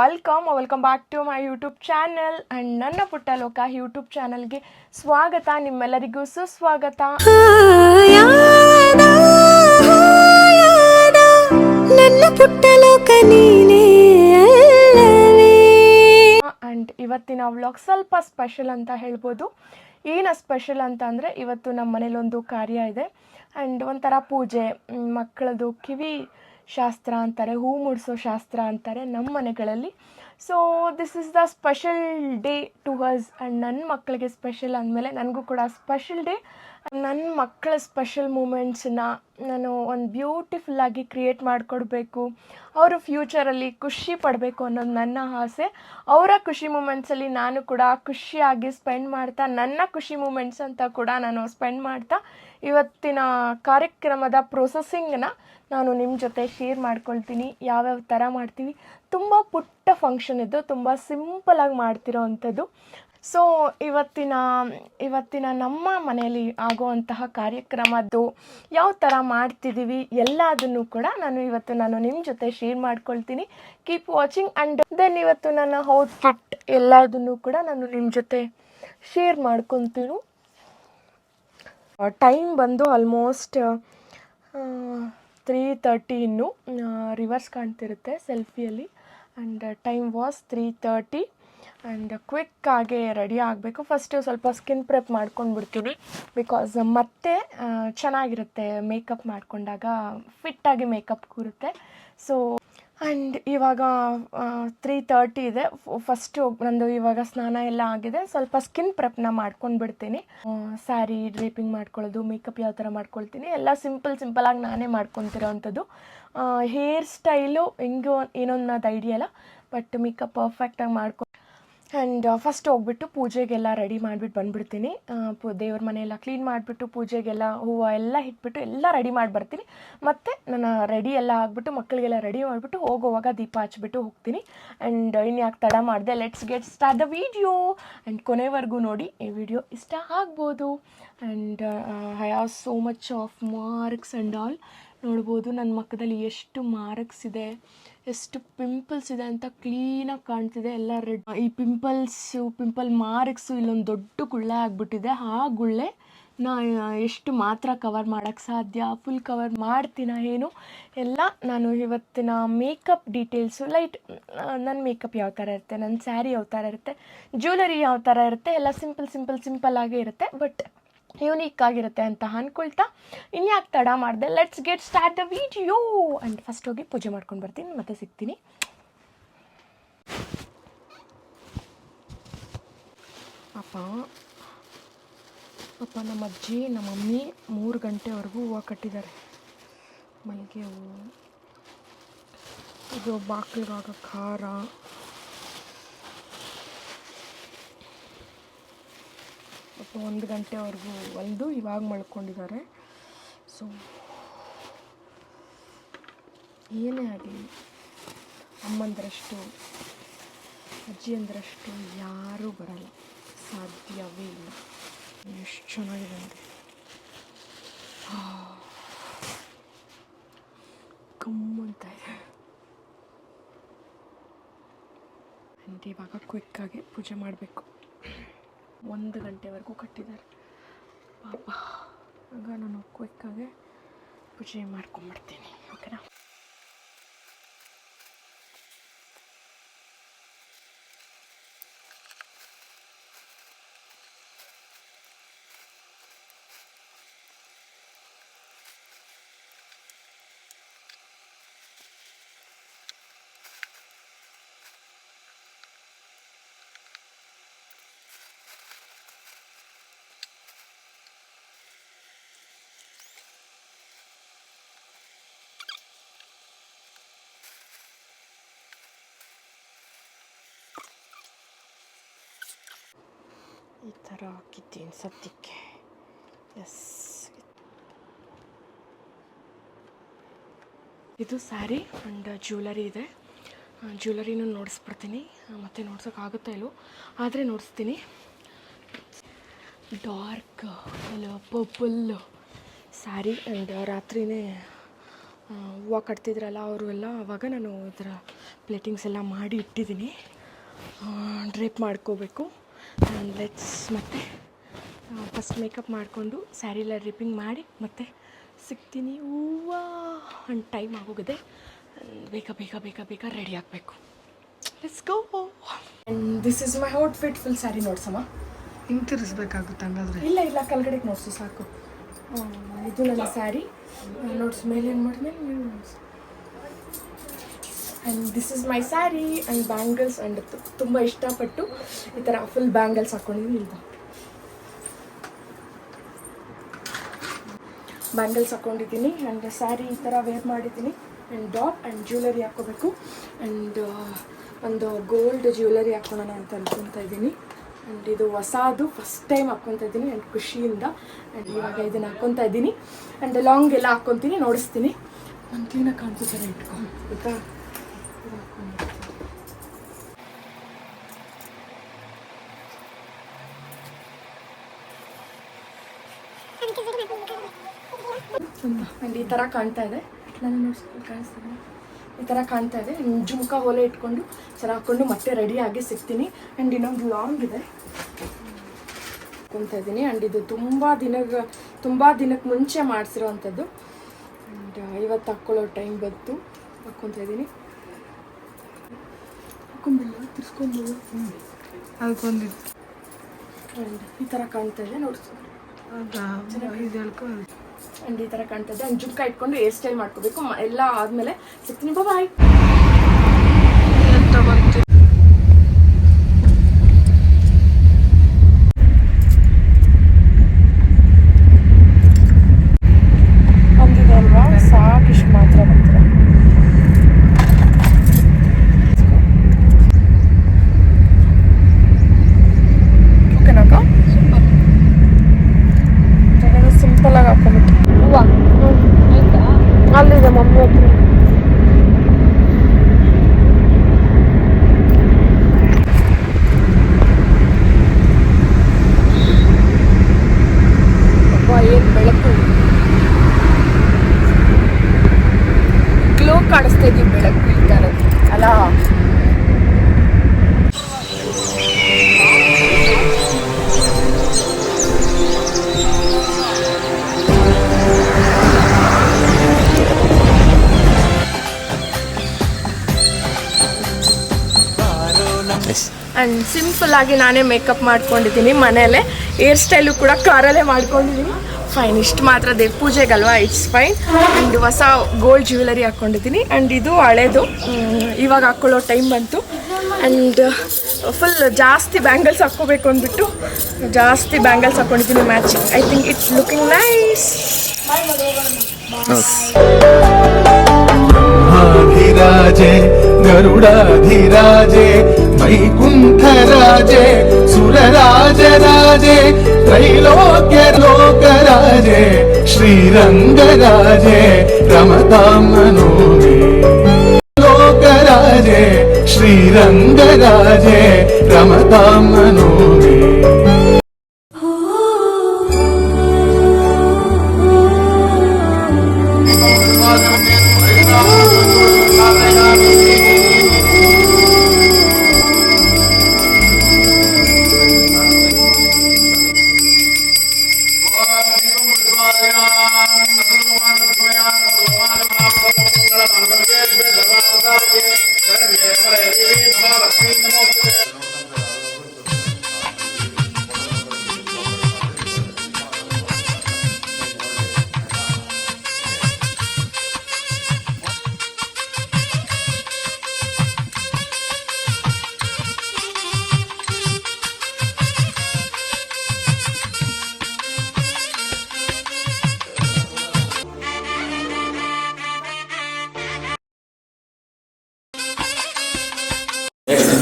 Welcome back to my YouTube channel and ನನ್ನ ಪುಟ್ಟ ಲೋಕ ಯೂಟ್ಯೂಬ್ ಚಾನಲ್ಗೆ ಸ್ವಾಗತ. ನಿಮ್ಮೆಲ್ಲರಿಗೂ ಸುಸ್ವಾಗತ. ನನ್ನ ಪುಟ್ಟ ಲೋಕ ನೀನೇ ಆ್ಯಂಡ್ ಇವತ್ತಿನ ವ್ಲಾಗ್ ಸ್ವಲ್ಪ ಸ್ಪೆಷಲ್ ಅಂತ ಹೇಳ್ಬೋದು. ಏನು ಸ್ಪೆಷಲ್ ಅಂತ ಅಂದರೆ ಇವತ್ತು ನಮ್ಮ ಮನೇಲೊಂದು ಕಾರ್ಯ ಇದೆ ಆ್ಯಂಡ್ ಒಂಥರ ಪೂಜೆ, ಮಕ್ಕಳದು ಕಿವಿ ಶಾಸ್ತ್ರ ಅಂತಾರೆ, ಹೂ ಮುಡಿಸೋ ಶಾಸ್ತ್ರ ಅಂತಾರೆ ನಮ್ಮ ಮನೆಗಳಲ್ಲಿ. So this is the special day to us and ನನ್ನ ಮಕ್ಕಳಿಗೆ ಸ್ಪೆಷಲ್ ಅಂದಮೇಲೆ ನನಗೂ ಕೂಡ ಸ್ಪೆಷಲ್ ಡೇ. ನನ್ನ ಮಕ್ಕಳ ಸ್ಪೆಷಲ್ ಮೂಮೆಂಟ್ಸನ್ನ ನಾನು ಒಂದು ಬ್ಯೂಟಿಫುಲ್ಲಾಗಿ ಕ್ರಿಯೇಟ್ ಮಾಡಿಕೊಡ್ಬೇಕು, ಅವರು ಫ್ಯೂಚರಲ್ಲಿ ಖುಷಿ ಪಡಬೇಕು ಅನ್ನೋದು ನನ್ನ ಆಸೆ. ಅವರ ಖುಷಿ ಮೂಮೆಂಟ್ಸಲ್ಲಿ ನಾನು ಕೂಡ ಖುಷಿಯಾಗಿ ಸ್ಪೆಂಡ್ ಮಾಡ್ತಾ, ನನ್ನ ಖುಷಿ ಮೂಮೆಂಟ್ಸ್ ಅಂತ ಕೂಡ ನಾನು ಸ್ಪೆಂಡ್ ಮಾಡ್ತಾ ಇವತ್ತಿನ ಕಾರ್ಯಕ್ರಮದ ಪ್ರೊಸೆಸಿಂಗನ್ನ ನಾನು ನಿಮ್ಮ ಜೊತೆ ಶೇರ್ ಮಾಡ್ಕೊಳ್ತೀನಿ. ಯಾವ್ಯಾವ ಥರ ಮಾಡ್ತೀವಿ, ತುಂಬ ಪುಟ್ಟ ಫಂಕ್ಷನ್ ಇದು, ತುಂಬ ಸಿಂಪಲಾಗಿ ಮಾಡ್ತಿರೋ ಅಂಥದ್ದು. ಸೊ ಇವತ್ತಿನ ನಮ್ಮ ಮನೆಯಲ್ಲಿ ಆಗುವಂತಹ ಕಾರ್ಯಕ್ರಮದ್ದು ಯಾವ ಥರ ಮಾಡ್ತಿದ್ದೀವಿ ಎಲ್ಲದನ್ನು ಕೂಡ ನಾನು ನಿಮ್ಮ ಜೊತೆ ಶೇರ್ ಮಾಡ್ಕೊಳ್ತೀನಿ. Keep watching. ಆ್ಯಂಡ್ ದೆನ್ ಇವತ್ತು ನನ್ನ ಔಟ್ಫಿಟ್ ಎಲ್ಲದನ್ನು ಕೂಡ ನಾನು ನಿಮ್ಮ ಜೊತೆ ಶೇರ್ ಮಾಡ್ಕೊತೀನಿ. ಟೈಮ್ ಬಂದು ಆಲ್ಮೋಸ್ಟ್ 3:30, ಇನ್ನೂ ರಿವರ್ಸ್ ಕಾಣ್ತಿರುತ್ತೆ ಸೆಲ್ಫಿಯಲ್ಲಿ. ಆ್ಯಂಡ್ ಟೈಮ್ ವಾಸ್ 3:30 ಆ್ಯಂಡ್ ಕ್ವಿಕ್ಕಾಗಿ ರೆಡಿ ಆಗಬೇಕು. ಫಸ್ಟು ಸ್ವಲ್ಪ ಸ್ಕಿನ್ ಪ್ರೆಪ್ ಮಾಡ್ಕೊಂಡ್ಬಿಡ್ತೀನಿ, ಬಿಕಾಸ್ ಮತ್ತೆ ಚೆನ್ನಾಗಿರುತ್ತೆ ಮೇಕಪ್ ಮಾಡಿಕೊಂಡಾಗ, ಫಿಟ್ಟಾಗಿ ಮೇಕಪ್ ಕೂರುತ್ತೆ. ಸೊ ಆ್ಯಂಡ್ ಇವಾಗ 3:30 ಇದೆ. ಫಸ್ಟು ನಂದು ಇವಾಗ ಸ್ನಾನ ಎಲ್ಲ ಆಗಿದೆ, ಸ್ವಲ್ಪ ಸ್ಕಿನ್ ಪ್ರೆಪ್ನ ಮಾಡ್ಕೊಂಡು ಬಿಡ್ತೀನಿ. ಸ್ಯಾರಿ ಡ್ರೇಪಿಂಗ್ ಮಾಡ್ಕೊಳ್ಳೋದು, ಮೇಕಪ್ ಯಾವ ಥರ ಮಾಡ್ಕೊಳ್ತೀನಿ ಎಲ್ಲ ಸಿಂಪಲಾಗಿ ನಾನೇ ಮಾಡ್ಕೊತಿರೋ ಅಂಥದ್ದು. ಹೇರ್ ಸ್ಟೈಲು ಹೆಂಗೋ ಏನೊಂದು ಐಡಿಯಾ ಇಲ್ಲ, ಬಟ್ ಮೇಕಪ್ ಪರ್ಫೆಕ್ಟಾಗಿ ಮಾಡ್ಕೊಂಡು ಆ್ಯಂಡ್ ಫಸ್ಟ್ ಹೋಗ್ಬಿಟ್ಟು ಪೂಜೆಗೆಲ್ಲ ರೆಡಿ ಮಾಡಿಬಿಟ್ಟು ಬಂದುಬಿಡ್ತೀನಿ. ದೇವ್ರ ಮನೆಯೆಲ್ಲ ಕ್ಲೀನ್ ಮಾಡಿಬಿಟ್ಟು ಪೂಜೆಗೆಲ್ಲ ಹೂವು ಎಲ್ಲ ಇಟ್ಬಿಟ್ಟು ಎಲ್ಲ ರೆಡಿ ಮಾಡಿ ಬರ್ತೀನಿ. ಮತ್ತು ನಾನು ರೆಡಿ ಎಲ್ಲ ಆಗಿಬಿಟ್ಟು ಮಕ್ಕಳಿಗೆಲ್ಲ ರೆಡಿ ಮಾಡಿಬಿಟ್ಟು ಹೋಗುವಾಗ ದೀಪ ಹಚ್ಬಿಟ್ಟು ಹೋಗ್ತೀನಿ. ಆ್ಯಂಡ್ ಇನ್ಯಾಕೆ ತಡ ಮಾಡಿದೆ, let's get start the video. And ಕೊನೆವರೆಗೂ ನೋಡಿ, ಈ ವಿಡಿಯೋ ಇಷ್ಟ ಆಗ್ಬೋದು. And I have so much of marks and all. ನೋಡ್ಬೋದು ನನ್ನ ಮುಖದಲ್ಲಿ ಎಷ್ಟು ಮಾರ್ಕ್ಸ್ ಇದೆ, ಎಷ್ಟು ಪಿಂಪಲ್ಸ್ ಇದೆ ಅಂತ ಕ್ಲೀನಾಗಿ ಕಾಣ್ತಿದೆ. ಎಲ್ಲ ರೆಡ್. ಈ ಪಿಂಪಲ್ ಮಾರ್ಕ್ಸು ಇಲ್ಲೊಂದು ದೊಡ್ಡ ಗುಳ್ಳೆ ಆಗಿಬಿಟ್ಟಿದೆ. ಆ ಗುಳ್ಳೆ ಎಷ್ಟು ಮಾತ್ರ ಕವರ್ ಮಾಡೋಕ್ಕೆ ಸಾಧ್ಯ, ಫುಲ್ ಕವರ್ ಮಾಡ್ತೀನ ಏನು ಎಲ್ಲ ನಾನು ಇವತ್ತಿನ ಮೇಕಪ್ ಡೀಟೇಲ್ಸು, ಲೈಟ್ ನನ್ನ ಮೇಕಪ್ ಯಾವ ಥರ ಇರುತ್ತೆ, ನನ್ನ ಸ್ಯಾರಿ ಯಾವ ಥರ ಇರುತ್ತೆ, ಜ್ಯುವೆಲರಿ ಯಾವ ಥರ ಇರುತ್ತೆ, ಎಲ್ಲ ಸಿಂಪಲ್ಲಾಗೇ ಇರುತ್ತೆ, ಬಟ್ ಯೂನಿಕ್ ಆಗಿರುತ್ತೆ ಅಂತ ಅಂದ್ಕೊಳ್ತಾ ಇನ್ಯಾಕೆ ತಡ ಮಾಡಿದೆ, let's get start the video. And first ಹೋಗಿ ಪೂಜೆ ಮಾಡ್ಕೊಂಡು ಬರ್ತೀನಿ, ಮತ್ತೆ ಸಿಗ್ತೀನಿ. ಪಾಪ ನಮ್ಮ ಅಜ್ಜಿ ನಮ್ಮ ಮಮ್ಮಿ 3 ಗಂಟೆವರೆಗೂ ಹೂವು ಕಟ್ಟಿದ್ದಾರೆ. ಮಲ್ಲಿಗೆ ಹೂವು, ಇದು ಬಾಗಿಲಿಗಾಗೋ ಖಾರ, ಪಾಪ 1 ಗಂಟೆವರೆಗೂ ಹೊಲಿದು ಇವಾಗ ಮಲ್ಕೊಂಡಿದ್ದಾರೆ. ಸೊ ಏನೇ ಆಗಲಿ ಅಮ್ಮಂದ್ರಷ್ಟು, ಅಜ್ಜಿ ಅಂದ್ರಷ್ಟು ಯಾರೂ ಬರಲ್ಲ, ಸಾಧ್ಯವೇ ಇಲ್ಲ. ಎಷ್ಟು ಚೆನ್ನಾಗಿದೆ ಅಂದರೆ ಕಮ್ಮಂತ ಇದೆ. ಆ್ಯಂಡ್ ಇವಾಗ ಕ್ವಿಕ್ಕಾಗಿ ಪೂಜೆ ಮಾಡಬೇಕು. 1 ಗಂಟೆವರೆಗೂ ಕಟ್ಟಿದ್ದಾರೆ ಪಾಪ. ಆಗ ನಾನು ಕ್ವಿಕ್ಕಾಗಿ ಪೂಜೆ ಮಾಡ್ಕೊಂಬಿಡ್ತೀನಿ, ಓಕೆನಾ. ಈ ಥರ ಹಾಕಿದ್ದೀನಿ ಸದ್ಯಕ್ಕೆ. ಎಸ್, ಇದು ಸ್ಯಾರಿ ಆ್ಯಂಡ್ ಜ್ಯುವೆಲರಿ ಇದೆ. ಜ್ಯುವೆಲರಿನೂ ನೋಡಿಸ್ಬಿಡ್ತೀನಿ, ಮತ್ತೆ ನೋಡ್ಸೋಕ್ಕಾಗುತ್ತಾ ಇಲ್ಲೋ, ಆದರೆ ನೋಡಿಸ್ತೀನಿ. ಡಾರ್ಕ್ ಪರ್ಪಲ್ ಸ್ಯಾರಿ ಆ್ಯಂಡ್ ರಾತ್ರಿನೇ ಹೂವು ಕಟ್ತಿದ್ರಲ್ಲ ಅವರು ಎಲ್ಲ, ಆವಾಗ ನಾನು ಈ ಥರ ಪ್ಲೇಟಿಂಗ್ಸ್ ಎಲ್ಲ ಮಾಡಿ ಇಟ್ಟಿದ್ದೀನಿ. ಡ್ರೇಪ್ ಮಾಡ್ಕೋಬೇಕು. ಆ್ಯಂಡ್ ಲೆಟ್ಸ್ ಮತ್ತೆ ಫಸ್ಟ್ ಮೇಕಪ್ ಮಾಡಿಕೊಂಡು ಸ್ಯಾರಿ ಎಲ್ಲ ಡ್ರಿಪ್ಪಿಂಗ್ ಮಾಡಿ ಮತ್ತೆ ಸಿಗ್ತೀನಿ. ಹೂವು ಆ್ಯಂಡ್ ಟೈಮ್ ಆಗೋಗಿದೆ. ಬೇಗ ಬೇಗ ಬೇಗ ಬೇಗ ರೆಡಿ ಆಗಬೇಕು. Let's go. And this is my outfit. Full sari ನೋಡ್ಸಮ್ಮ. ಹಿಂಗೆ ತಿರ್ಸ್ಬೇಕಾಗುತ್ತೆ ಹಂಗಾದ್ರೆ. ಇಲ್ಲ ಇಲ್ಲ, ಕೆಳಗಡೆಗೆ ನೋಡ್ಸು ಸಾಕು. ಇದು ನನ್ನ ಸ್ಯಾರಿ ನೋಡ್ಸು. ಮೇಲೆ ಏನು ಮಾಡಿದ್ಮೇಲೆ ನೀವು notes. And this is my sari and bangles. And ತುಂಬ ಇಷ್ಟಪಟ್ಟು ಈ ಥರ ಫುಲ್ ಬ್ಯಾಂಗಲ್ಸ್ ಹಾಕ್ಕೊಂಡಿದ್ದೀನಿ. ಇಲ್ವಾ ಬ್ಯಾಂಗಲ್ಸ್ ಹಾಕ್ಕೊಂಡಿದ್ದೀನಿ. ಆ್ಯಂಡ್ ಸ್ಯಾರಿ ಈ ಥರ ವೇರ್ ಮಾಡಿದ್ದೀನಿ. ಆ್ಯಂಡ್ ಡಾಟ್ ಆ್ಯಂಡ್ ಜ್ಯುವೆಲರಿ ಹಾಕ್ಕೋಬೇಕು. ಆ್ಯಂಡ್ ಒಂದು ಗೋಲ್ಡ್ ಜ್ಯುವೆಲರಿ ಹಾಕ್ಕೊಳ್ಳೋಣ ಅಂತ ಅನ್ಕೊತಾ ಇದ್ದೀನಿ. ಆ್ಯಂಡ್ ಇದು ಹೊಸದು ಫಸ್ಟ್ ಟೈಮ್ ಹಾಕ್ಕೊತಾ ಇದ್ದೀನಿ ಆ್ಯಂಡ್ ಖುಷಿಯಿಂದ. ಆ್ಯಂಡ್ ಇವಾಗ ಇದನ್ನು ಹಾಕ್ಕೊತಾ ಇದ್ದೀನಿ. ಆ್ಯಂಡ್ ಲಾಂಗ್ ಎಲ್ಲ ಹಾಕ್ಕೊತೀನಿ, ನೋಡಿಸ್ತೀನಿ. ನಾನು ಕ್ಲೀನಾಗಿ ಕಾಣಿಸೋ ಥರ ಇಟ್ಕೊಂಡು ಆಯಿತಾ. ಆ್ಯಂಡ್ ಈ ಥರ ಕಾಣ್ತಾ ಇದೆ. ನಾನು ನೋಡ್ಸ್ಕೊಂಡು ಕಾಣಿಸ್ತೀನಿ. ಈ ಥರ ಕಾಣ್ತಾ ಇದೆ. ಜುಮ್ಕ ಓಲೆ ಇಟ್ಕೊಂಡು ಸರ ಹಾಕ್ಕೊಂಡು ಮತ್ತೆ ರೆಡಿಯಾಗಿ ಸಿಗ್ತೀನಿ. ಆ್ಯಂಡ್ ಇನ್ನೊಂದು ಲಾಂಗ್ ಇದೆ ಹಾಕ್ಕೊತಾ ಇದ್ದೀನಿ. ಆ್ಯಂಡ್ ಇದು ತುಂಬ ದಿನಕ್ಕೆ ಮುಂಚೆ ಮಾಡಿಸಿರೋವಂಥದ್ದು. ಆ್ಯಂಡ್ ಇವತ್ತು ಹಾಕ್ಕೊಳ್ಳೋ ಟೈಮ್ ಬಂತು, ಹಾಕ್ಕೊತಾ ಇದ್ದೀನಿ. ಹಾಕ್ಕೊಂಬಿಲ್ಲ, ತಿರ್ಸ್ಕೊಂಬಿಲ್ಲ. ಅದಕ್ಕೊಂದು ಆ್ಯಂಡ್ ಈ ಥರ ಕಾಣ್ತಾ ಇದೆ ನೋಡ್ಸು. ಆ್ಯಂಡ್ ಈ ಥರ ಕಾಣ್ತಾ ಇದೆ. ಆ್ಯಂಡ್ ಜುಮ್ಕ ಇಟ್ಕೊಂಡು ಹೇರ್ ಸ್ಟೈಲ್ ಮಾಡ್ಕೋಬೇಕು. ಎಲ್ಲ ಆದಮೇಲೆ ಸಿಗ್ತೀನಿ. ಬಾಯ್. ಬಂದಿದೆ ಅಲ್ವಾ, ಸಾಕು ಇಷ್ಟು ಮಾತ್ರ ಬರ್ತೀರ. ಓಕೆನಾಕ? ಸಿಂಪಲಾಗಿ ಹಾಕ್ಕೊಂಬಿಟ್ಟು ಅಲ್ಲಿದೆ ಮಮ್ಮಿ ಹತ್ರ. ಏನು ಬೆಳಕು, ಗ್ಲೋ ಕಾಣಿಸ್ತಾ ಇದೀವಿ ಬೆಳಕು ಈ ಥರದ್ದು ಅಲ್ಲ. ಆ್ಯಂಡ್ ಸಿಂಪಲ್ಲಾಗಿ ನಾನೇ ಮೇಕಪ್ ಮಾಡ್ಕೊಂಡಿದ್ದೀನಿ ಮನೆಯಲ್ಲೇ. ಹೇರ್ ಸ್ಟೈಲು ಕೂಡ ಕಾರಲ್ಲೇ ಮಾಡ್ಕೊಂಡಿದ್ದೀನಿ. ಫೈನ್, ಇಷ್ಟು ಮಾತ್ರ ದೇವ್ರ ಪೂಜೆಗಲ್ವಾ, ಇಟ್ಸ್ ಫೈನ್. ಆ್ಯಂಡ್ ಹೊಸ ಗೋಲ್ಡ್ ಜ್ಯುವೆಲರಿ ಹಾಕ್ಕೊಂಡಿದ್ದೀನಿ. ಆ್ಯಂಡ್ ಇದು ಹಳೇದು, ಇವಾಗ ಹಾಕ್ಕೊಳ್ಳೋ ಟೈಮ್ ಬಂತು. ಆ್ಯಂಡ್ ಫುಲ್ ಜಾಸ್ತಿ ಬ್ಯಾಂಗಲ್ಸ್ ಹಾಕ್ಕೋಬೇಕು ಅಂದ್ಬಿಟ್ಟು ಜಾಸ್ತಿ ಬ್ಯಾಂಗಲ್ಸ್ ಹಾಕ್ಕೊಂಡಿದ್ದೀನಿ matching. I think it's looking nice. ब्रह्माधिराजे गरुडाधिराजे वैकुण्ठराजे सुरराजराजे त्रैलोक्यलोकराजे श्रीरङ्गराजे रमतां मनो मे लोकराजे श्रीरङ्गराजे रमतां मनो मे.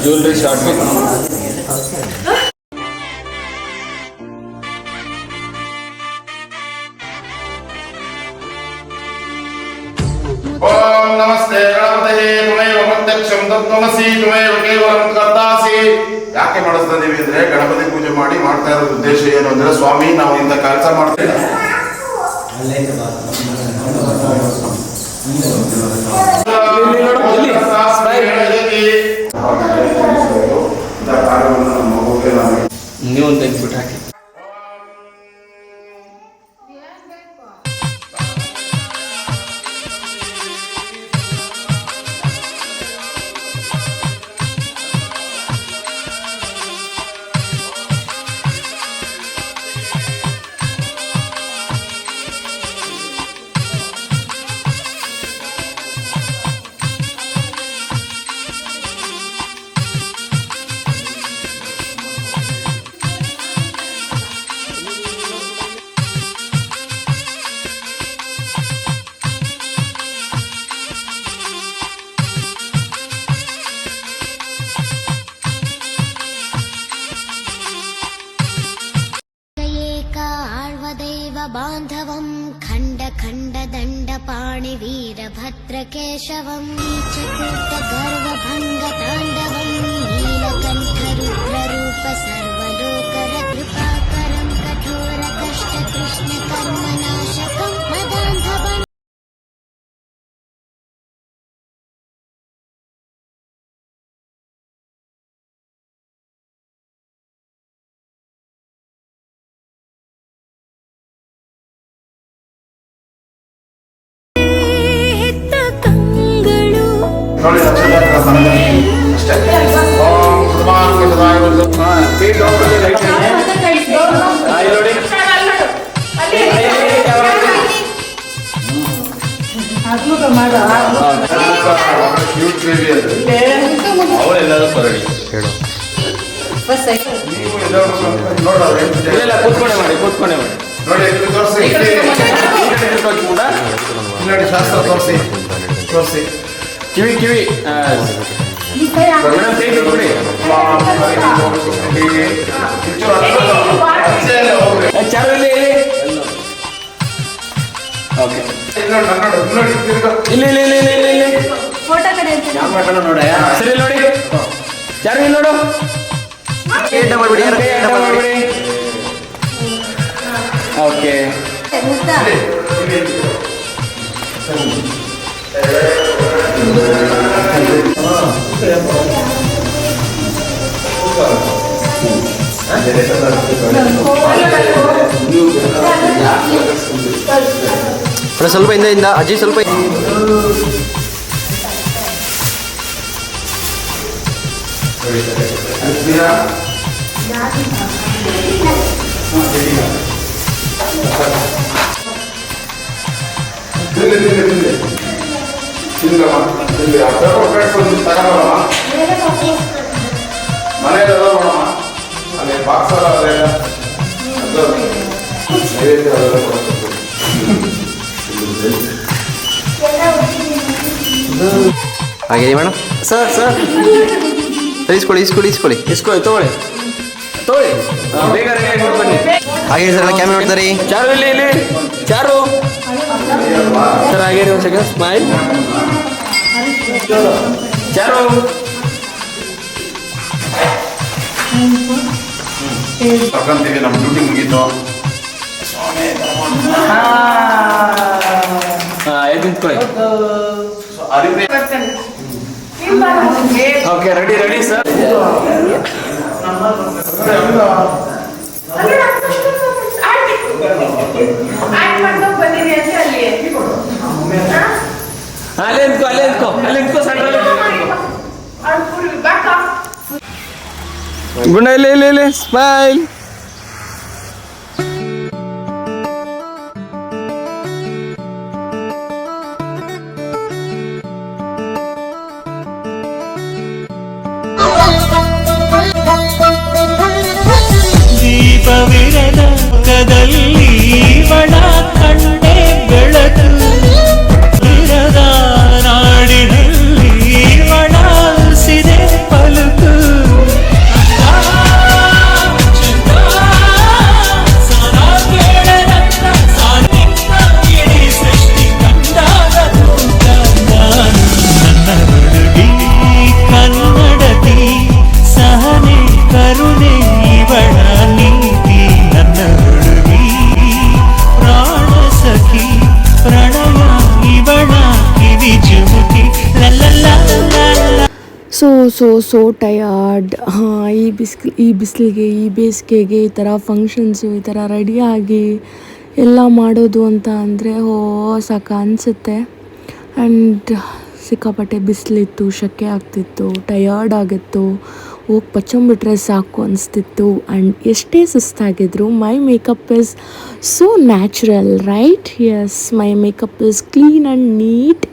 ज्वेलरी शॉप में ओम नमस्ते गणपते तुमेव प्रत्यक्षं तत्त्वमसि तुमेव केवलं कर्तासि. ಯಾಕೆ ಮಾಡಿಸ್ತಾ ಇದೀವಿ ಅಂದ್ರೆ ಗಣಪತಿ ಪೂಜೆ ಮಾಡಿ ಮಾಡ್ತಾ ಇರೋ ಉದ್ದೇಶ ಏನು ಅಂದ್ರೆ ಸ್ವಾಮಿ ನಾವು ಇಂಥ ಕೆಲಸ ಮಾಡ್ತೀವಿ. ನೀವೊಂದು ತೆಗೆದ್ಬಿಟ್ಟು ಹಾಕಿ. बान्धवं खण्ड खण्ड दण्डपाणि वीरभद्रकेशवं नीचकूट गर्वभङ्ग ताण्डवं नीलकण्ठ रुद्ररूप सर्वलोकर कृपाकरं कठोर कष्ट कृष्ण कर्मनाशकं मदान्धवम् ನೋಡಿ ಅಷ್ಟೇ. ಓಂ ಕೃಪಾಕೃತವಾಯ ಕ್ಯೂಟ್ ಬೇಬಿ ಅದು. ಅವಳೆಲ್ಲರೂ ಹೊರಡಿ ಹೇಳು. ನೀವು ಎಲ್ಲರೂ ನೋಡೋರು ಇಲ್ಲ ಕೂತ್ಕೊಂಡೆ ಮಾಡಿ ನೋಡಿ ಇಲ್ಲಿ ತೋರಿಸಿ. ಕೂಡ ನೋಡಿ ಶಾಸ್ತ್ರ ತೋರಿಸಿ ಕಿವಿ ಮೇಡಮ್ ಕೈ ಬಿಟ್ಬಿಡಿ. ಚಾರು ಇಲ್ಲಿ ಓಕೆ ಇಲ್ಲಿ ನೋಡ ಸರಿ ನೋಡಿ ಚಾರು ಇಲ್ಲಿ ನೋಡು ಮಾಡ್ಬಿಡಿ ಓಕೆ ಸ್ವಲ್ಪ ಇಂದ ಅಜ್ಜಿ ಸ್ವಲ್ಪ ಮನೆಯಲ್ಲ ನೋಡಮ್ಮ ಅಲ್ಲಿ ಬಾಕ್ಸ್ ಹಾಗೆ ಮೇಡಮ್ ಸರ್ ಇಸ್ಕೊಳ್ಳಿ ತಗೊಳ್ಳಿ ಬೇಗ ರೆಡಿ ಆಗಿ ಬನ್ನಿ. ಹಾಗೆ ಸರ್ ಕ್ಯಾಮ್ರಾ ನೋಡ್ತಾರೆ ಚಾರು ಇಲ್ಲಿ ಚಾರು ಸರ್ ಹಾಗೆ ಒಂದು ಸೆಕೆಂಡ್ ಸ್ಮೈಲ್ ಚಾರು ತಗೊಂತೀವಿ. ನಮ್ಮ ಡ್ಯೂಟಿ ಮುಗೀತು. ಎದ್ದು ನಿಂತ್ಕೊಳ್ಳಿ. Okay ready sir. ಅಲ್ಲೇ ನಿಂತ್ಕೋ ಸೆಂಟ್ರಲ್ಲಿ ಗುಣ ಇಲ್ಲಿ ಸ್ಮೈಲ್. ದೀಪವಿರದ ಕದಲ್ಲಿ ಬಡ ಕಂಡೆ ಬೆಳಕು ಇರದ ನಾಡಿನಲ್ಲಿ ಒಣಸಿದೆ ಪಲುಕು ಸೃಷ್ಟಿ ಕಂಡಾಗ ನನ್ನ ಹುಡುಗಿ ಕನ್ನಡತಿ ಸಹನೆ ಕರುಣೆ ಇವಳ ನೀತಿ ನನ್ನ ಹುಡುಗಿ ಪ್ರಾಣ ಸಖಿ ಸೋ ಟಯರ್ಡ್. ಈ ಬಿಸಿಲಿಗೆ ಈ ಬೇಸಿಗೆಗೆ ಈ ಥರ ಫಂಕ್ಷನ್ಸು ಈ ಥರ ರೆಡಿಯಾಗಿ ಎಲ್ಲ ಮಾಡೋದು ಅಂತ ಅಂದರೆ ಸಾಕು ಅನಿಸುತ್ತೆ. ಆ್ಯಂಡ್ ಸಿಕ್ಕಾಪಟ್ಟೆ ಬಿಸಿಲಿತ್ತು, ಸೆಕೆ ಆಗ್ತಿತ್ತು, ಟಯರ್ಡ್ ಆಗಿತ್ತು, ಹೋಗಿ ಪಚ್ಚಂಬಿಟ್ರೆ ಸಾಕು ಅನಿಸ್ತಿತ್ತು. ಆ್ಯಂಡ್ ಎಷ್ಟೇ ಸುಸ್ತಾಗಿದ್ರು my makeup is so natural, right? Yes, my makeup is clean and neat.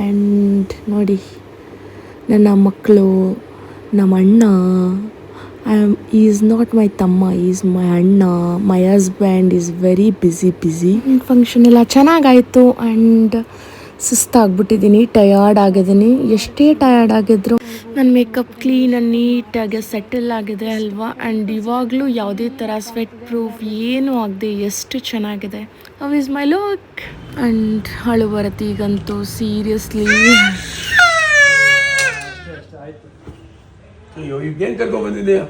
And ನೋಡಿ ನನ್ನ ಮಕ್ಕಳು, ನಮ್ಮ ಅಣ್ಣ, ಈಸ್ ನಾಟ್ ಮೈ ತಮ್ಮ, ಈಸ್ ಮೈ ಅಣ್ಣ. ಮೈ husband is very busy. Function ಎಲ್ಲ ಚೆನ್ನಾಗಾಯಿತು. ಆ್ಯಂಡ್ ಸುಸ್ತಾಗ್ಬಿಟ್ಟಿದ್ದೀನಿ, ಟಯರ್ಡ್ ಆಗಿದ್ದೀನಿ. ಎಷ್ಟೇ ಟಯರ್ಡ್ ಆಗಿದ್ರು ನನ್ನ ಮೇಕಪ್ ಕ್ಲೀನ್ ಆ್ಯಂಡ್ ನೀಟಾಗಿ ಸೆಟಲ್ ಆಗಿದೆ ಅಲ್ವಾ. ಆ್ಯಂಡ್ ಇವಾಗಲೂ ಯಾವುದೇ ಥರ ಸ್ವೆಟ್ ಪ್ರೂಫ್ ಏನೂ ಆಗದೆ ಎಷ್ಟು ಚೆನ್ನಾಗಿದೆ. How is my look? And ಅಳು ಬರುತ್ತೆ ಈಗಂತೂ ಸೀರಿಯಸ್ಲಿ. ಅಯ್ಯೋ ಈಗೇನು ಕರ್ಕೊಂಡ್ಬಂದಿದ್ದೀಯ?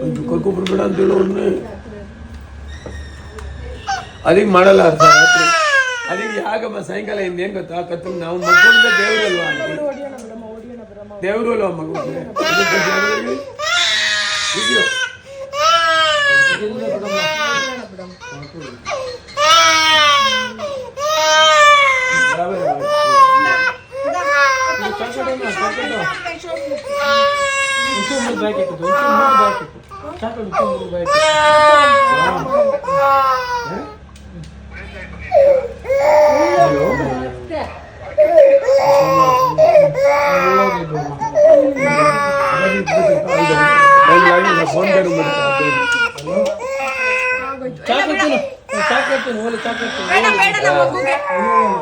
ಒಂದು ಕರ್ಕೊಂಡ್ಬರ್ಬೇಡ ಅಂತ ಹೇಳೋರ್ನೆ ಅದಕ್ಕೆ ಮಾಡಲ್ಲ ಅರ್ಥ. ರಾತ್ರಿ ಅದಕ್ಕೆ ಯಾಕಮ್ಮ ಸಾಯಂಕಾಲ ಇನ್ನೇನು ಗೊತ್ತಾ, ಕತ್ತು ನಾವು ಮಕ್ಕಳಿಂದ ದೇವರಲ್ವಾ, ದೇವರು ಅಲ್ವಾ ಮಗು.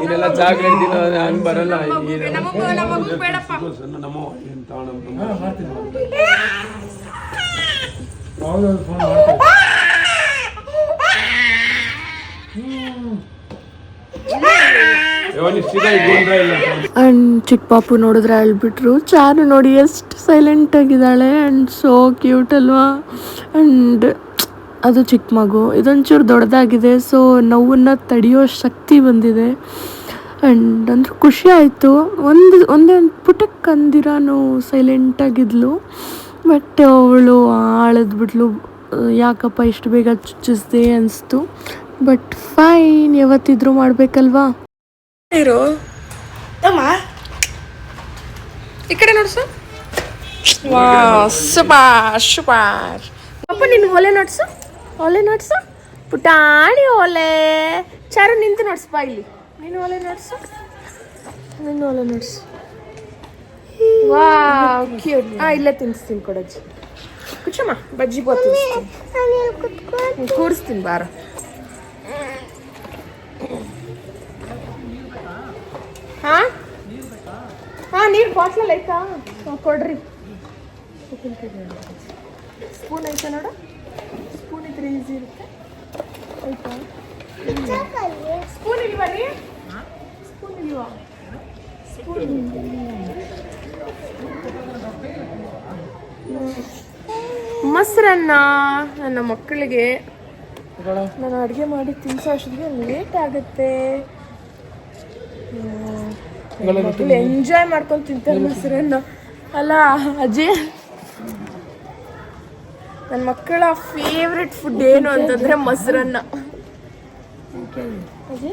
ಇದೆಲ್ಲ ಚಾಕ್ಲೇಟ್ ತಿನ್ನೋ ಹಂಗೆ ಬರಲ್ಲ. ನಮ್ಮೋ ಎಂತ ಆ್ಯಂಡ್ ಚಿಕ್ಕ ಪಾಪು ನೋಡಿದ್ರೆ ಅಳ್ಬಿಟ್ರು. ಚಾರು ನೋಡಿ ಎಷ್ಟು ಸೈಲೆಂಟ್ ಆಗಿದ್ದಾಳೆ ಆ್ಯಂಡ್ ಸೋ ಕ್ಯೂಟ್ ಅಲ್ವಾ. ಆ್ಯಂಡ್ ಅದು ಚಿಕ್ಕ ಮಗು, ಇದೊಂಚೂರು ದೊಡ್ಡದಾಗಿದೆ, ಸೊ ನೋವನ್ನು ತಡೆಯೋ ಶಕ್ತಿ ಬಂದಿದೆ. ಆ್ಯಂಡ್ ಅಂದ್ರೆ ಖುಷಿ ಆಯಿತು. ಒಂದೇ ಪುಟಕ್ಕೆ ಅಂದಿರಾನು ಸೈಲೆಂಟಾಗಿದ್ಲು. ಬಟ್ ಅವಳು ಆಳದ್ಬಿಟ್ಲು, ಯಾಕಪ್ಪ ಇಷ್ಟು ಬೇಗ ಚುಚ್ಚಿಸ್ದೆ ಅನಿಸ್ತು. ಬಟ್ ಫೈನ್, ಯಾವತ್ತಿದ್ರೂ ಮಾಡಬೇಕಲ್ವಾ. ಇರೋ ಅಮ್ಮ ಈ ಕಡೆ ನೋಡ್ಸು. ವಾ ಸೂಪರ್. ಅಪ್ಪ ನಿನ್ನ ಒಲೆ ನೋಡ್ಸು, ಒಲೆ ನೋಡ್ಸು, ಪುಟಾಣಿ ಒಲೆ. ಚಾರು ನಿಂತು ನೋಡ್ಸಪ್ಪ ಇಲ್ಲಿ, ನೀನು ಒಲೆ ನೋಡ್ಸು, ನಿನ್ನ ಒಲೆ ನೋಡ್ಸು. ವಾ ಕ್ಯೂಟ್. ಇಲ್ಲೇ ತಿನ್ನಿಸ್ತೀನಿ ಕೊಡಜ್ಜಿ. ಕುಚ್ಚಮ್ಮ ಬಜ್ಜಿ ಬೋತ್ ಕೂರಿಸ್ತೀನಿ ಬಾರ. ಹಾಂ ನೀರು ಬಾಟ್ಲಲ್ಲಿ ಆಯ್ತಾ? ಕೊಡ್ರಿ. ಸ್ಪೂನ್ ಐತೆ ನೋಡು, ಸ್ಪೂನ್ ಇದ್ರೆ ಈಸಿ ಇರುತ್ತೆ. ಆಯ್ತಾ? ಸ್ಪೂನ್ ಇಲ್ವಾ ರೀ? ಸ್ಪೂನ್ ಇಲ್ವಾ? ಮೊಸರನ್ನ ನನ್ನ ಮಕ್ಕಳಿಗೆ ನಾನು ಅಡುಗೆ ಮಾಡಿ ತಿನ್ಸೋ ಅಷ್ಟೊತ್ತಿಗೆ ಲೇಟ್ ಆಗುತ್ತೆ. ಮಕ್ಕಳು ಎಂಜಾಯ್ ಮಾಡ್ಕೊಂಡು ತಿಂತಾರೆ ಮೊಸರನ್ನ ಅಲ್ಲ ಅಜ್ಜಿ. ನನ್ನ ಮಕ್ಕಳ ಫೇವ್ರೆಟ್ ಫುಡ್ ಏನು ಅಂತಂದರೆ ಮೊಸರನ್ನ. ಅಜ್ಜಿ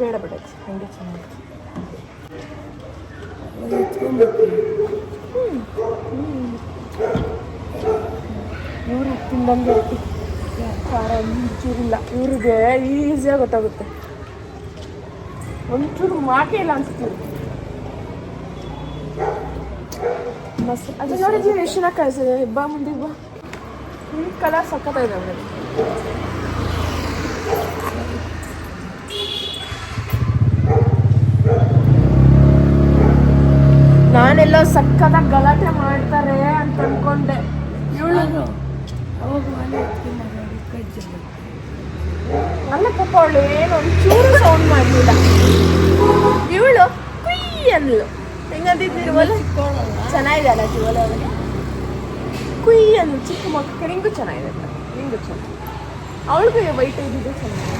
ಬೇಡ ಬೇಡ ಅಜ್ಜಿ, ಹಂಗೆ ಚೆನ್ನಾಗಿ ಇವ್ರು ತಿಂದಂಗೆ ಖಾರ ಒಂಚೂರಿಲ್ಲ. ಇವ್ರಿಗೆ ಈಸಿಯಾಗಿ ಗೊತ್ತಾಗುತ್ತೆ, ಒಂಚೂರು ಮಾಕೆ ಇಲ್ಲ ಅನ್ಸ್ತೀವಿ. ಮೊಸರು ಅದು ನೋಡಿದ್ವಿ ಎಷ್ಟು ಚೆನ್ನಾಗಿ ಕಳಿಸಿದೆ. ಬಾ ಮುಂದಿಗೆ ಬಾ. ಈ ಕಲರ್ ಸಕ್ಕತ್ತಾಗಿದೆ ಅವನಿಗೆ. ನಾನೆಲ್ಲೋ ಸಕ್ಕತ್ತಾಗಿ ಗಲಾಟೆ ಮಾಡ್ತಾರೆ ಅಂತ ಅನ್ಕೊಂಡೆ. ಇವಳು ಅಲ್ಲ ಪಾಪ, ಅವಳು ಏನು ಒಂಚೂರು ಸೌಂಡ್ ಮಾಡಲಿಲ್ಲ. ಇವಳು ಕುಯ್ ಅಂದ್ಲು. ಹೆಂಗಂದಿದ್ದೀರಿ ಒಲೆ ಚೆನ್ನಾಗಿದೆ ಅಲ್ಲ ಒಲೆ ಅವಳಿಗೆ ಕುಯ್ ಅಂದ್ಲು. ಚಿಕ್ಕ ಮಕ್ಕಳು ನಿಂಗೂ ಚೆನ್ನಾಗಿದೆ, ನಿಂಗೂ ಚೆನ್ನಾಗಿದೆ. ಅವಳಿಗೂ ವೈಟ್ ಇದ್ದಿದ್ದು ಚೆನ್ನಾಗಿದೆ.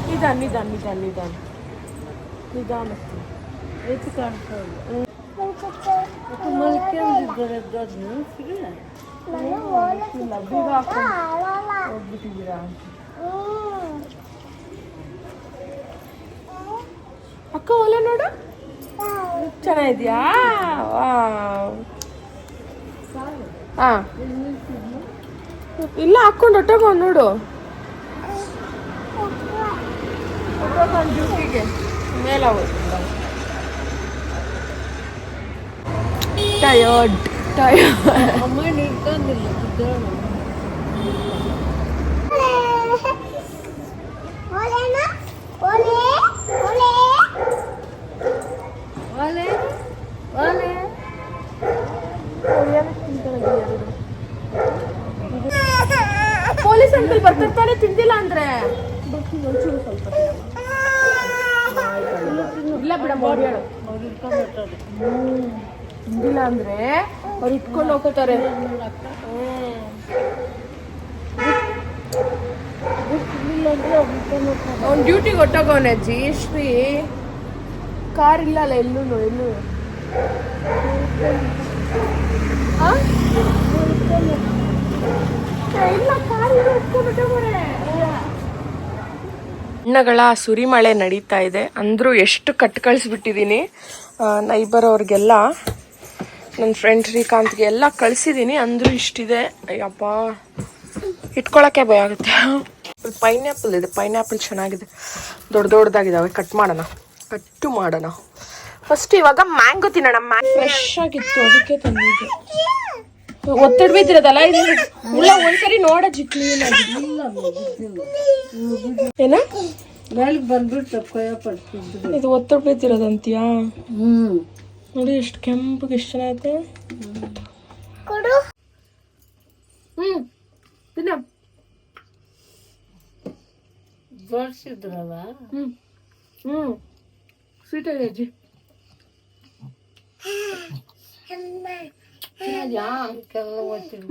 ನಿಧಾನ ನಿಧಾನ ನಿಧಾನ ನಿಧಾನ ನಿಧಾನ ಅಕ್ಕ ಒಲೆ ನೋಡು ಚೆನ್ನಾಗಿದ್ಯಾ? ಹಾ ಇಲ್ಲ ಹಾಕೊಂಡು ಹೊಟ್ಟೋಗ ನೋಡು ಡ್ಯೂಟಿಗೆ ಮೇಲೆ ಟಯರ್ಡ್ ಪೊಲೀಸ್ ಅಂಕಲ್ ಬರ್ತಿರ್ತಾರೆ ತಿಂದಿಲ್ಲ ಅಂದ್ರೆ ಇಲ್ಲ ಬಿಡಮ್ಮ ಓಡಿಯಾಡು ತಿಂದಿಲ್ಲ ಅಂದ್ರೆ ಅವ್ರು ಇಟ್ಕೊಂಡು ಹೋಗ್ತಾರೆ. ಅವ್ನು ಡ್ಯೂಟಿಗೆ ಹೊಟ್ಟೋಗವನೆ ಅಜ್ಜಿ. ಶ್ರೀ ಕಾರ್ ಇಲ್ಲಲ್ಲ ಎಲ್ಲೂ ಇಲ್ಲ ಕಾರ್ ಹಣ್ಣಗಳ ಸುರಿಮಳೆ ನಡೀತಾ ಇದೆ. ಅಂದರೂ ಎಷ್ಟು ಕಟ್ ಕಳಿಸ್ಬಿಟ್ಟಿದ್ದೀನಿ ನೈಬರ್ ಅವ್ರಿಗೆಲ್ಲ, ನನ್ನ ಫ್ರೆಂಡ್ ಶ್ರೀಕಾಂತ್ಗೆ ಎಲ್ಲ ಕಳಿಸಿದ್ದೀನಿ. ಅಂದರೂ ಇಷ್ಟಿದೆ. ಅಯ್ಯಪ್ಪ ಇಟ್ಕೊಳ್ಳೋಕ್ಕೆ ಭಯ ಆಗುತ್ತೆ. ಪೈನಾಪಲ್ ಇದೆ, ಪೈನಾಪಲ್ ಚೆನ್ನಾಗಿದೆ, ದೊಡ್ಡದಾಗಿದ್ದಾವೆ. ಕಟ್ಟು ಮಾಡೋಣ ಫಸ್ಟ್. ಇವಾಗ ಮ್ಯಾಂಗೋ ತಿನ್ನೋಣ. ಫ್ರೆಶ್ ಆಗಿತ್ತು ಅದಕ್ಕೆ ತಂದಿದ್ದೆ. ಒತ್ತಡ ಬಿದ್ದಿರೋದಲ್ಲ ಇದು. ಇಲ್ಲ ಒಂದ್ಸರಿ ನೋಡಜ್ಜಿ ಕ್ಲೀನ್ ಆಗಿ ಏನ ಇದು ಒತ್ತಡ ಬಿದ್ದಿರೋದಂತೀಯಾ? ನೋಡಿ ಎಷ್ಟು ಕೆಂಪಗೆ ಎಷ್ಟು ಚೆನ್ನಾಗೈತೆ. ತಿನ್ನ ಸ್ವೀಟ್ ಆಗಿದೆ ಅಜ್ಜಿ.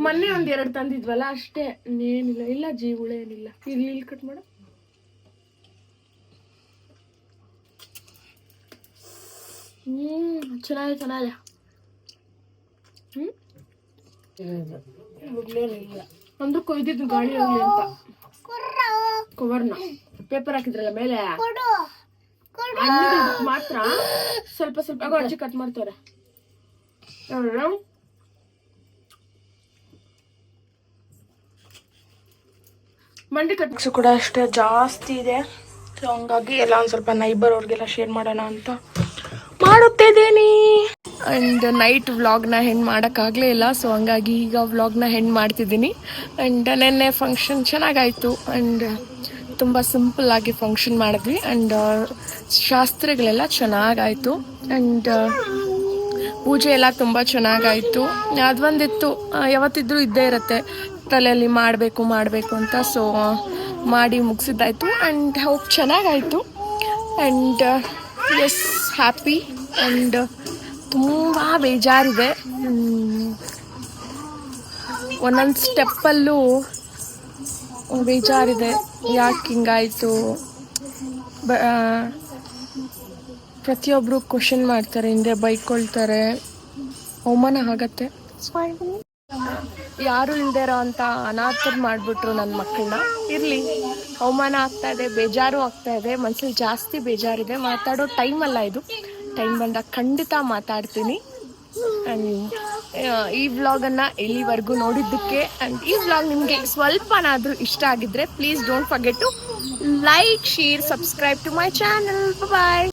ಮೊನ್ನೆ 1-2 ತಂದಿದ್ವಲ್ಲ ಅಷ್ಟೇ, ಏನಿಲ್ಲ. ಇಲ್ಲ ಅಜ್ಜಿ ಹುಳ ಏನಿಲ್ಲ. ಇಲ್ಲಿ ಕಟ್ ಮಾಡು. ಚೆನ್ನಾಗಿದೆ. ಅಂದ್ರೆ ಕೊಯ್ದಿದ್ದು ಗಾಳಿ ಹೋಗ್ಲಿ ಅಂತ ಕವರ್ನ ಪೇಪರ್ ಹಾಕಿದ್ರಲ್ಲ ಮೇಲೆ ಮಾತ್ರ ಸ್ವಲ್ಪ ಅಜ್ಜಿ ಕಟ್ ಮಾಡ್ತಾರೆ. ಮಂಡಿ ಕಟ್ಸು ಕೂಡ ಅಷ್ಟೇ ಜಾಸ್ತಿ ಇದೆ. ಸೊ ಹಂಗಾಗಿ ಎಲ್ಲ ಒಂದು ಸ್ವಲ್ಪ ನೈಬರ್ ಅವ್ರಿಗೆಲ್ಲ ಶೇರ್ ಮಾಡೋಣ ಅಂತ ಮಾಡುತ್ತಿದ್ದೀನಿ. ಆ್ಯಂಡ್ ನೈಟ್ ವ್ಲಾಗ್ನ ಹೆಣ್ಣು ಮಾಡೋಕ್ಕಾಗಲೇ ಇಲ್ಲ. ಸೊ ಹಂಗಾಗಿ ಈಗ ವ್ಲಾಗ್ನ ಹೆಣ್ಣು ಮಾಡ್ತಿದ್ದೀನಿ. ಆ್ಯಂಡ್ ನೆನ್ನೆ ಫಂಕ್ಷನ್ ಚೆನ್ನಾಗಾಯಿತು. ಆ್ಯಂಡ್ ತುಂಬ ಸಿಂಪಲ್ಲಾಗಿ ಫಂಕ್ಷನ್ ಮಾಡಿದ್ವಿ. ಆ್ಯಂಡ್ ಶಾಸ್ತ್ರಗಳೆಲ್ಲ ಚೆನ್ನಾಗಾಯಿತು. ಆ್ಯಂಡ್ ಪೂಜೆ ಎಲ್ಲ ತುಂಬ ಚೆನ್ನಾಗಾಯಿತು. ಅದೊಂದಿತ್ತು, ಯಾವತ್ತಿದ್ರೂ ಇದ್ದೇ ಇರುತ್ತೆ ತಲೆಯಲ್ಲಿ ಮಾಡಬೇಕು ಅಂತ. ಸೊ ಮಾಡಿ ಮುಗಿಸಿದ್ದಾಯಿತು. ಆ್ಯಂಡ್ ಹೋಪ್ ಚೆನ್ನಾಗಾಯಿತು. And yes happy. ಆ್ಯಂಡ್ ತುಂಬ ಬೇಜಾರಿದೆ. ಒಂದೊಂದು ಸ್ಟೆಪ್ಪಲ್ಲೂ ಬೇಜಾರಿದೆ. ಯಾಕೆ ಹಿಂಗಾಯಿತು? ಪ್ರತಿಯೊಬ್ಬರು ಕ್ವಶನ್ ಮಾಡ್ತಾರೆ, ಹಿಂದೆ ಬೈಕೊಳ್ತಾರೆ, ಅವಮಾನ ಆಗತ್ತೆ. ಯಾರು ಇಲ್ಲದೆ ಇರೋ ಅಂತ ಅನಾಥರು ಮಾಡಿಬಿಟ್ರು ನನ್ನ ಮಕ್ಕಳನ್ನ. ಇರಲಿ, ಅವಮಾನ ಆಗ್ತಾ ಇದೆ, ಬೇಜಾರು ಆಗ್ತಾ ಇದೆ, ಮನಸ್ಸಲ್ಲಿ ಜಾಸ್ತಿ ಬೇಜಾರಿದೆ. ಮಾತಾಡೋ ಟೈಮಲ್ಲ ಇದು. ಟೈಮ್ ಬಂದಾಗ ಖಂಡಿತ ಮಾತಾಡ್ತೀನಿ. ಆ್ಯಂಡ್ ಈ ವ್ಲಾಗನ್ನು ಇಲ್ಲಿವರೆಗೂ ನೋಡಿದ್ದಕ್ಕೆ, ಆ್ಯಂಡ್ ಈ ವ್ಲಾಗ್ ನಿಮಗೆ ಸ್ವಲ್ಪನಾದರೂ ಇಷ್ಟ ಆಗಿದ್ದರೆ please don't forget to like, share, subscribe to my channel. Bye.